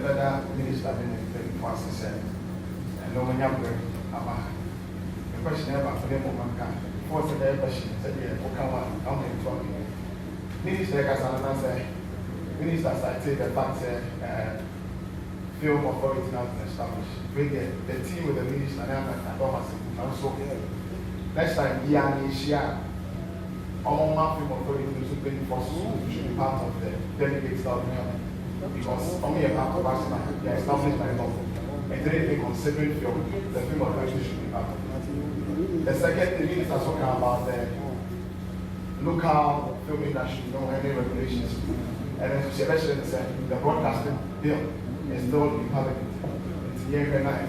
better minister than anything once he said. And no one younger about the question about for them woman can force the question said, yeah, what can one come in from me? Minister Casanana said, minister cited the fact that film authority now been established. Bring the team with the minister and also next time, Yanisha. All my film authority to bring for school should be part of the delegates that we have. Because only a part of us they are established by law. And then they considering film, the film authority should be part of it. The second thing is talking about the local film industry, no any regulations. And then she mentioned the broadcasting bill is still in parliament. It's here and now in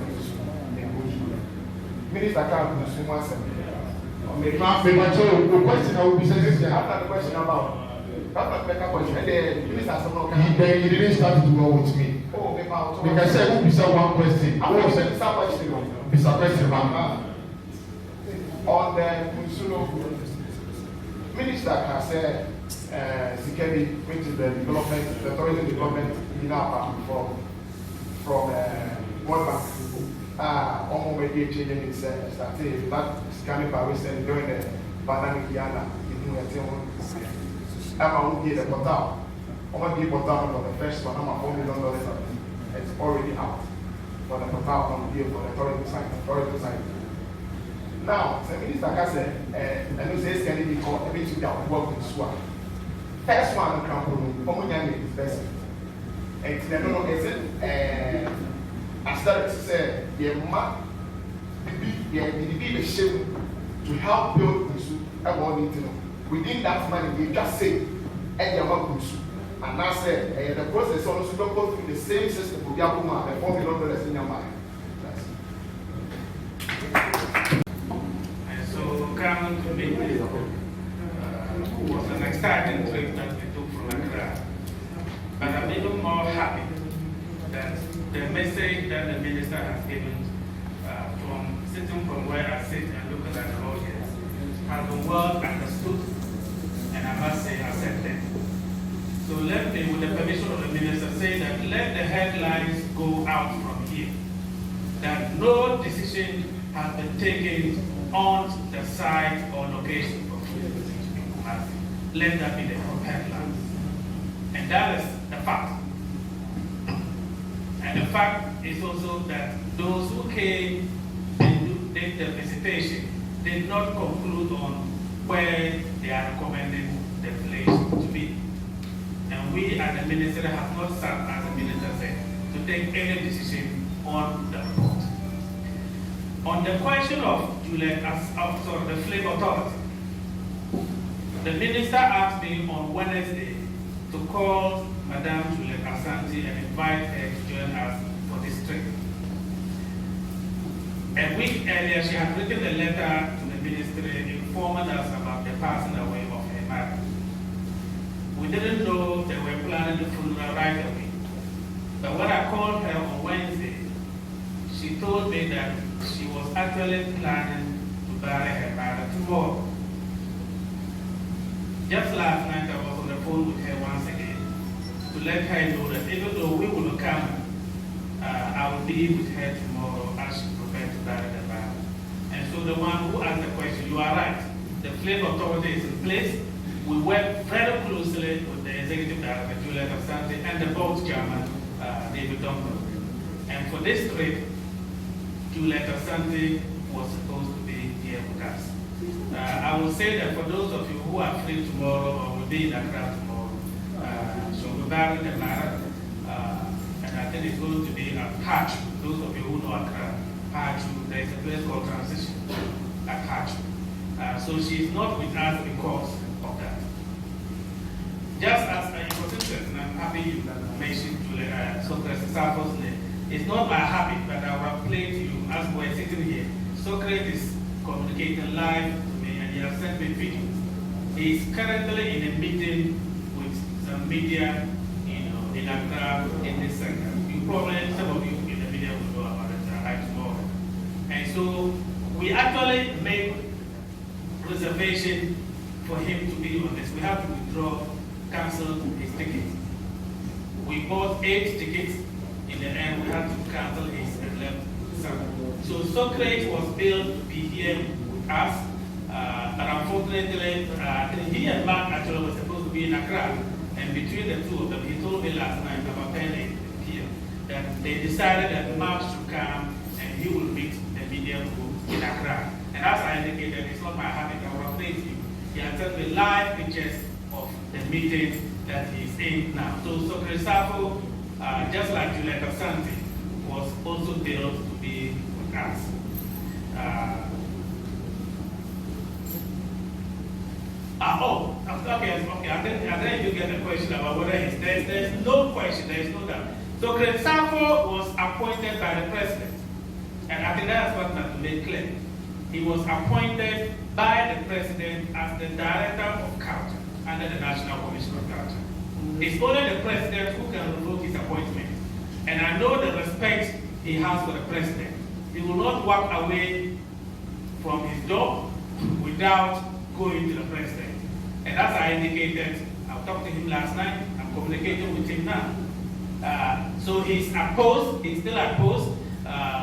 Minister can't consume once a the question I will be saying after the question about after the question, then you didn't start to go with me. Oh, because I will be saying one question. I will say some question. It's a question on the Consulo Minister can say security, which is the development, the tourism development in our from World Bank. Almost maybe changing its started, but scanning by Western during the Banana Guyana, I will get a portal. I will give portal for the first one. I'm $4 million. It's already out for the portal on the deal for the tourism site. Now, the minister can say, and you say, can it be called everything that work in SWA? First one, Communion is best. And I don't know, is it? I started to say, the shape to help build this. Within that money, they just say, and I said, the process also don't go through the same system for the $4 million in your mind. And so, coming to me was an exciting trip that we took from Accra. But I'm even more happy that the message that the minister has given from sitting from where I sit and looking at the audience has been well understood and I must say accepted. So let me, with the permission of the minister, say that let the headlines go out from here. That no decision has been taken on the site or location of Kumasi. Let that be the headlines. And that is the fact. And the fact is also that those who came and did the visitation did not conclude on where they are recommending the place to be. And we as the ministry have not sat, as the minister said, to take any decision on the report. On the question of Juliet, the Flame Authority, the minister asked me on Wednesday to call Madame Juliet Asante and invite her to join us for this trip. A week earlier, she had written a letter to the ministry informing us about the passing away of her mother. We didn't know they were planning the funeral right away. But when I called her on Wednesday, she told me that she was actually planning to bury her mother tomorrow. Just last night, I was on the phone with her once again to let her know that even though we will come, I will be with her tomorrow as she prepares to bury the mother. And so the one who asked the question, you are right. The Flame Authority is in place. We work very closely with the Executive Director, Juliet Asante, and the board chairman, David Duncan. And for this trip, Juliet Asante was supposed to be here with us. I will say that for those of you who are free tomorrow or will be in Accra tomorrow, so we're burying the mother, and I think it's going to be at Hachu. Those of you who know Accra, Hachu, there is a place called Transition at Hachu. So she's not with us because of that. Just as it was interesting, I'm happy you mentioned Socrates' Sappho's name. It's not my habit, but I will play to you as we're sitting here. Socrates is communicating live to me, and he has sent me video. He is currently in a meeting with some media, in Accra, in this center. You probably, some of you in the media will know about it right tomorrow. And so we actually made reservation for him to be on this. We have to withdraw, cancel his ticket. We bought 8 tickets in the end, we had to cancel his and left son. So Socrates was built to be here with us. But unfortunately, he and Mark actually were supposed to be in Accra. And between the two of them, he told me last night about 10 p.m. that they decided that Mark should come and he will meet the media group in Accra. And as I indicated, it's not my habit, I will update you. He has sent me live pictures of the meeting that he's in now. So Asantefo, just like Juliet Asante, was also built to be with us. Okay. I think you get a question about whether there's no question, there's no doubt. So Asantefo was appointed by the president. And I think that's what I to make clear. He was appointed by the president as the director of culture under the National Commission of Culture. It's only the president who can revoke his appointment. And I know the respect he has for the president. He will not walk away from his job without going to the president. And as I indicated, I talked to him last night, I'm communicating with him now. So he's opposed, he's still opposed.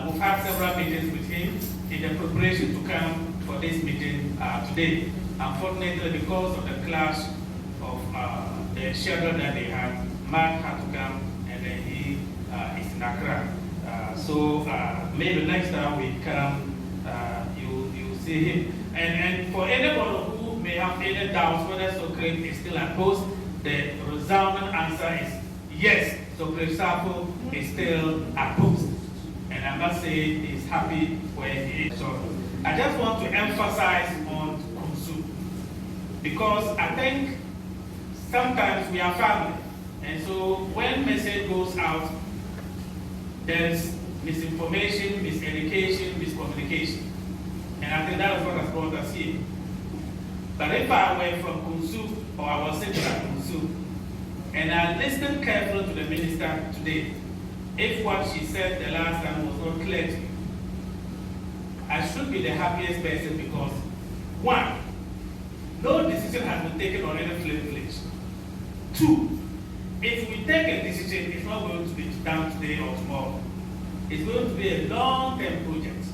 We've had several meetings with him in the preparation to come for this meeting today. Unfortunately, because of the clash of the schedule that they had, Mark had to come and then he is in Accra. So maybe next time we come, you see him. And for anyone who may have any doubts whether Socrates is still opposed, the resounding answer is yes, Socrates is still opposed. And I must say he's happy where he is. So I just want to emphasize on Kunsu, because I think sometimes we are family. And so when message goes out, there's misinformation, miseducation, miscommunication. And I think that is what has brought us here. But if I were from Kunsu, or I was sitting at Kunsu, and I listened carefully to the minister today, if what she said the last time was not clear to me, I should be the happiest person because, one, no decision has been taken on any flip-flips. Two, if we take a decision, it's not going to be done today or tomorrow. It's going to be a long-term project.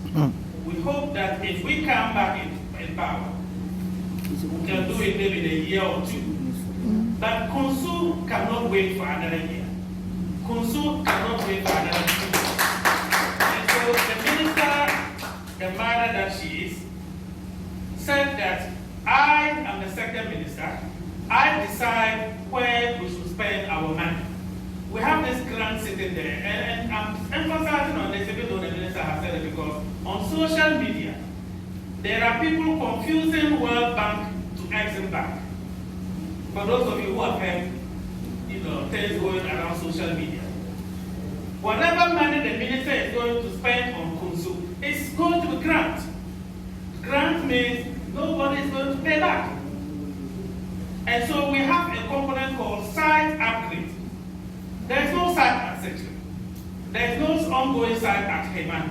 We hope that if we come back in power, we can do it maybe in a year or two. But Kunsu cannot wait for another year. Kunsu cannot wait for another 2 years. And so the minister, the mother that she is, said that I am the second minister. I decide where we should spend our money. We have this grant sitting there, and I'm emphasizing on this even though the minister has said it, because on social media, there are people confusing World Bank to Exim Bank. For those of you who have heard, things going around social media. Whatever money the minister is going to spend on Kunsu, it's going to be grant. Grant means nobody is going to pay back. And so we have a component called site upgrade. There's no site at Section. There's no ongoing site at Heman.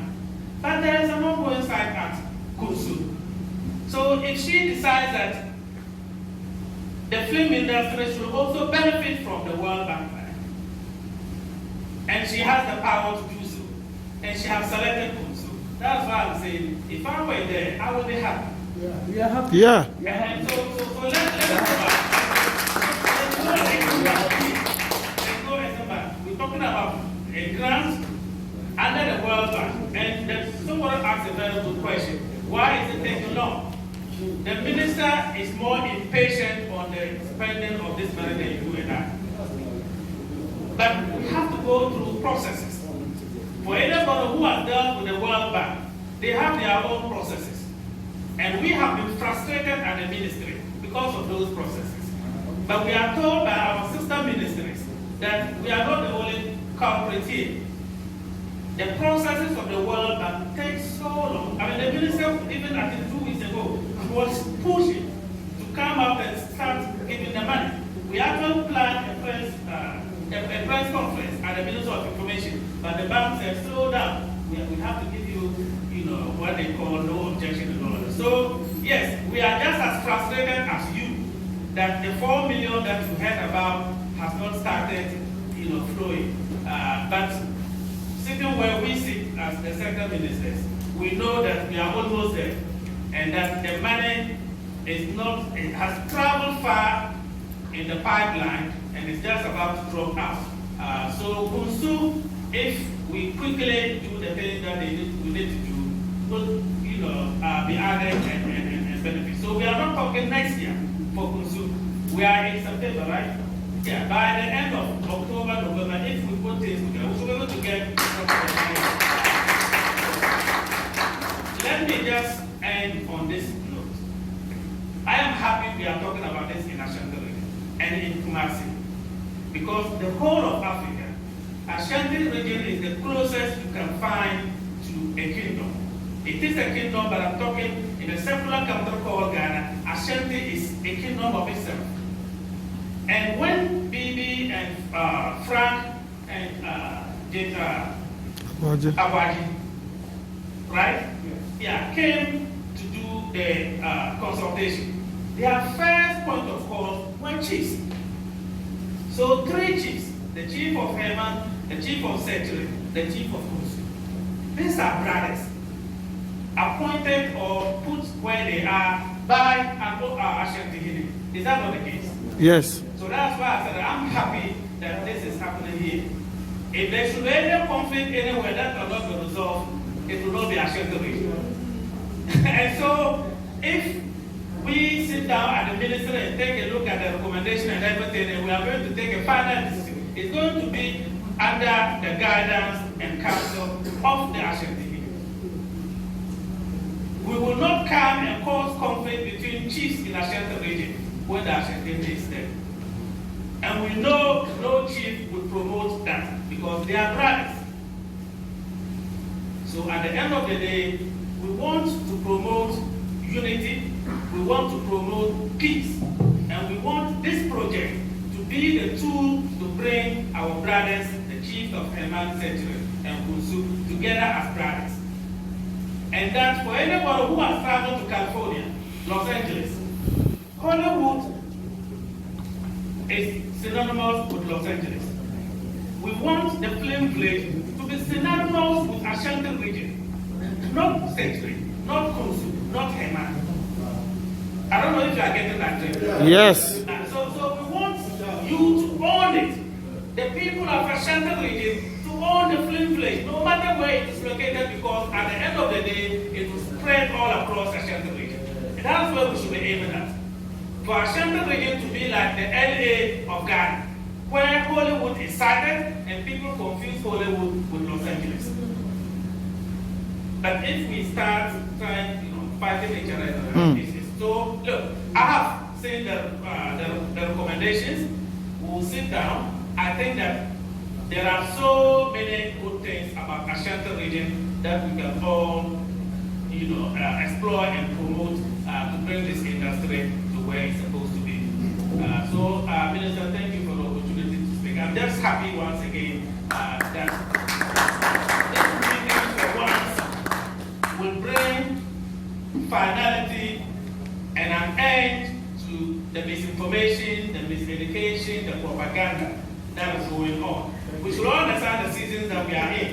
But there is an ongoing site at Kunsu. So if she decides that the film industry should also benefit from the World Bank money, and she has the power to do so, and she has selected Kunsu, that's why I'm saying, if I were there, I would be happy. Yeah, we are happy. Yeah. And so let's go back. We're talking about a grant under the World Bank, and someone asked a very good question. Why is it taking long? The minister is more impatient on the spending of this money than you and I. But we have to go through processes. For anybody who has dealt with the World Bank, they have their own processes. And we have been frustrated at the ministry because of those processes. But we are told by our sister ministries that we are not the only culprit here. The processes of the World Bank take so long. I mean, the minister, even I think 2 weeks ago, was pushing to come up and start giving the money. We actually planned a press conference at the Ministry of Information, but the bank said, slow down. We have to give you, what they call no objection and all that. So, yes, we are just as frustrated as you that the 4 million that you heard about has not started, flowing. But sitting where we sit as the sector ministers, we know that we are almost there, and that the money is not, it has traveled far in the pipeline, and it's just about to drop out. So Kunsu, if we quickly do the things that we need to do, will be added and benefit. So we are not talking next year for Kunsu. We are in September, right? Yeah, by the end of October, November, if we put things together, we should be able to get. Let me just end on this note. I am happy we are talking about this in Ashanti region and in Kumasi, because the whole of Africa, Ashanti region is the closest you can find to a kingdom. It is a kingdom, but I'm talking in a secular country called Ghana. Ashanti is a kingdom of itself. And when Bibi and Frank and Abaji, right? Yeah, came to do the consultation, their first point of call were chiefs. So 3 chiefs, the chief of Herman, the chief of Setri, the chief of Kusu. These are brothers, appointed or put where they are by Ashanti. Is that not the case? Yes. So that's why I said I'm happy that this is happening here. If there should be any conflict anywhere that cannot be resolved, it will not be Ashanti. And so if we sit down at the ministry and take a look at the recommendation and everything, and we are going to take a final decision, it's going to be under the guidance and counsel of the Ashanti. We will not come and cause conflict between chiefs in Ashanti region when the Ashanti is there. And we know no chief will promote that because they are brothers. So at the end of the day, we want to promote unity, we want to promote peace, and we want this project to be the tool to bring our brothers, the chiefs of Herman, Setri, and Kunsu, together as brothers. And that for anyone who has traveled to California, Los Angeles, Hollywood is synonymous with Los Angeles. We want the film village to be synonymous with Ashanti region, not Setri, not Kunsu, not Herman. I don't know if you are getting that. Yes. So we want you to own it. The people of Ashanti region to own the film village, no matter where it is located, because at the end of the day, it will spread all across Ashanti region. And that's where we should be aiming at. For Ashanti region to be like the LA of Ghana, where Hollywood is sited and people confuse Hollywood with Los Angeles. But if we start trying, fighting each other, so look, I have seen the recommendations. We'll sit down. I think that there are so many good things about Ashanti region that we can all, explore and promote to bring this industry to where it's supposed to be. So, Minister, thank you for the opportunity to speak. I'm just happy once again that this meeting for once will bring finality and an end to the misinformation, the miseducation, the propaganda that is going on. We should all understand the seasons that we are in.